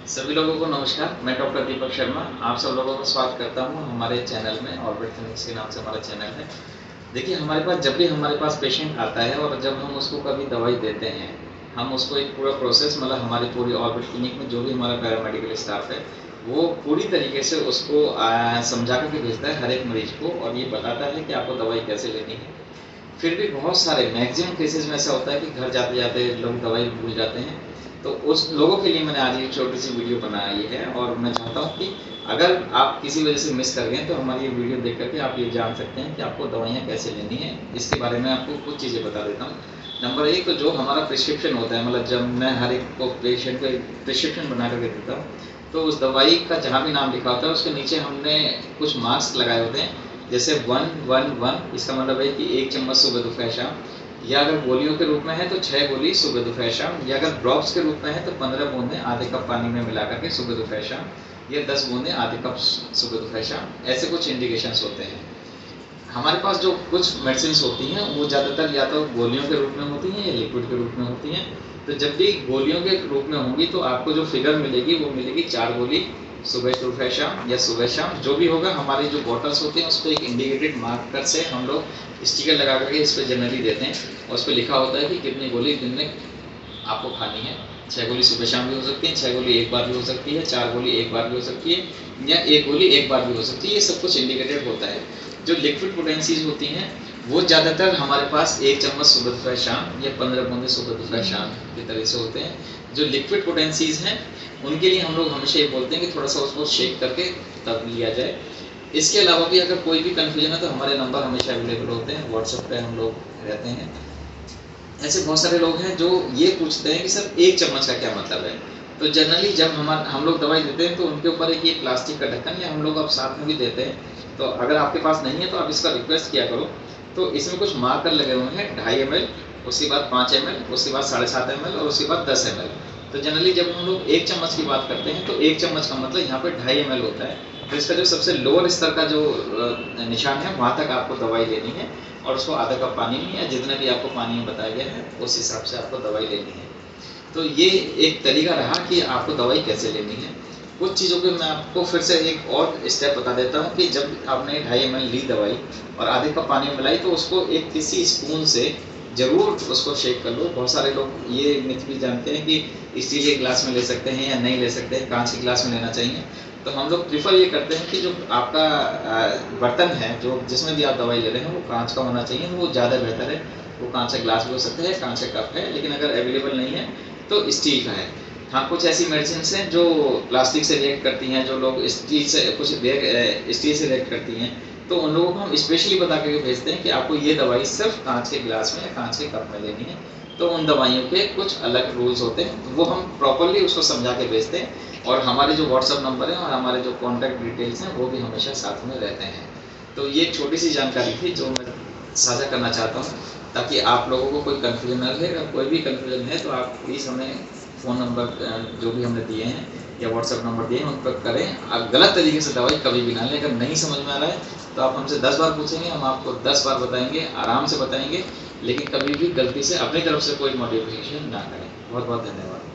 सभी लोगों को नमस्कार। मैं डॉक्टर दीपक शर्मा आप सब लोगों का स्वागत करता हूं हमारे चैनल में। ऑर्बिट क्लिनिक्स के नाम से हमारा चैनल है। देखिए, हमारे पास जब भी हमारे पास पेशेंट आता है और जब हम उसको कभी दवाई देते हैं, हम उसको एक पूरा प्रोसेस मतलब हमारी पूरी ऑर्बिट क्लिनिक में जो भी हमारा पैरामेडिकल स्टाफ है वो पूरी तरीके से उसको समझा करके भेजता है हर एक मरीज को, और ये बताता है कि आपको दवाई कैसे लेनी है। फिर भी बहुत सारे मैक्सिमम केसेस में ऐसा होता है कि घर जाते जाते लोग दवाई भूल जाते हैं। तो उस लोगों के लिए मैंने आज एक छोटी सी वीडियो बनाई है, और मैं चाहता हूँ कि अगर आप किसी वजह से मिस कर गए तो हमारी ये वीडियो देख करके आप ये जान सकते हैं कि आपको दवाइयाँ कैसे लेनी है। इसके बारे में आपको कुछ चीज़ें बता देता हूँ। नंबर एक, तो जो हमारा प्रिस्क्रिप्शन होता है, मतलब जब मैं हर एक को पेशेंट को एक प्रिस्क्रिप्शन बना करके देता हूँ, तो उस दवाई का जहाँ भी नाम लिखा होता है उसके नीचे हमने कुछ मार्क्स लगाए होते हैं। जैसे 1-1-1, इसका मतलब है कि 1 चम्मच सुबह दोपहर शाम, या अगर गोलियों के रूप में है तो 6 गोली सुबह दोपहर शाम, या अगर ड्रॉप्स के रूप में है तो 15 बूंदें आधे कप पानी में मिला करके सुबह दोपहर शाम, या 10 बूंदें आधे कप सुबह दोपहर शाम। ऐसे कुछ इंडिकेशंस होते हैं। हमारे पास जो कुछ मेडिसिन होती हैं वो ज़्यादातर या तो गोलियों के रूप में होती हैं या लिक्विड के रूप में होती हैं। तो जब भी गोलियों के रूप में होंगी तो आपको जो फिगर मिलेगी वो मिलेगी 4 गोली सुबह दोपहर शाम या सुबह शाम, जो भी होगा। हमारी जो बॉटल्स होती हैं उस पर एक इंडिकेटेड मार्कर से हम लोग स्टिकर लगा करके इस पर जनरली देते हैं, और उस पर लिखा होता है कि कितनी गोली दिन में आपको खानी है। 6 गोली सुबह शाम भी हो सकती है, 6 गोली एक बार भी हो सकती है, 4 गोली एक बार भी हो सकती है, या 1 गोली एक बार भी हो सकती है। ये सब कुछ इंडिकेटेड होता है। जो लिक्विड पोटेंसीज होती हैं वो ज़्यादातर हमारे पास 1 चम्मच सुबह दोपहर शाम या 15 बूंदे सुबह दोपहर शाम के तरह से होते हैं। जो लिक्विड पोटेंसीज हैं उनके लिए हम लोग हमेशा ये बोलते हैं कि थोड़ा सा उसको शेक करके तब लिया जाए। इसके अलावा भी अगर कोई भी कन्फ्यूजन है तो हमारे नंबर हमेशा अवेलेबल होते हैं, व्हाट्सएप पे हम लोग रहते हैं। ऐसे बहुत सारे लोग हैं जो ये पूछते हैं कि सर 1 चम्मच का क्या मतलब है। तो जनरली जब हम लोग दवाई देते हैं तो उनके ऊपर एक ये प्लास्टिक का ढक्कन या हम लोग अब साथ में भी देते हैं। तो अगर आपके पास नहीं है तो आप इसका रिक्वेस्ट किया करो। तो इसमें कुछ मार्कर लगे हुए हैं, 2.5 ml, उसके बाद 5 ml, उसके बाद 7.5 ml और उसके बाद 10 ml। तो जनरली जब हम लोग 1 चम्मच की बात करते हैं तो 1 चम्मच का मतलब यहाँ पे 2.5 ml होता है। तो इसका जो सबसे लोअर स्तर का जो निशान है वहाँ तक आपको दवाई लेनी है, और उसको आधा कप पानी में या जितना भी आपको पानी में बताया गया है उस हिसाब से आपको दवाई लेनी है। तो ये एक तरीका रहा कि आपको दवाई कैसे लेनी है। कुछ चीज़ों पे मैं आपको फिर से एक और स्टेप बता देता हूँ कि जब आपने 2.5 ml ली दवाई और आधे कप पानी में मिलाई तो उसको एक किसी स्पून से ज़रूर उसको शेक कर लो। बहुत सारे लोग ये मिथ भी जानते हैं कि स्टील के गिलास में ले सकते हैं या नहीं ले सकते हैं, कांच के गिलास में लेना चाहिए। तो हम लोग प्रीफर ये करते हैं कि जो आपका बर्तन है जो जिसमें भी आप दवाई ले रहे हैं वो कांच का होना चाहिए, तो वो ज़्यादा बेहतर है। वो कांच का ग्लास भी हो सकता है, कांच का कप है, लेकिन अगर अवेलेबल नहीं है तो स्टील का है। हाँ, कुछ ऐसी मेडिसिन हैं जो प्लास्टिक से रिएक्ट करती हैं, जो लोग स्टील से स्टील से रिएक्ट करती हैं, तो उन लोगों को हम स्पेशली बता करके भेजते हैं कि आपको ये दवाई सिर्फ कांच के गिलास में या कांच के कप में लेनी है। तो उन दवाइयों के कुछ अलग रूल्स होते हैं, वो हम प्रॉपरली उसको समझा के भेजते हैं, और हमारे जो व्हाट्सअप नंबर है और हमारे जो कॉन्टैक्ट डिटेल्स हैं वो भी हमेशा साथ में रहते हैं। तो ये एक छोटी सी जानकारी थी जो मैं साझा करना चाहता हूँ, ताकि आप लोगों को कोई कन्फ्यूजन न रहे। अगर कोई भी कन्फ्यूजन है तो आप प्लीज़ हमें फ़ोन नंबर जो भी हमने दिए हैं या व्हाट्सएप नंबर दिए हैं उन पर करें। आप गलत तरीके से दवाई कभी भी ना लें। अगर नहीं समझ में आ रहा है तो आप हमसे 10 बार पूछेंगे, हम आपको 10 बार बताएंगे, आराम से बताएंगे, लेकिन कभी भी गलती से अपनी तरफ से कोई मॉडिफिकेशन ना करें। बहुत बहुत धन्यवाद।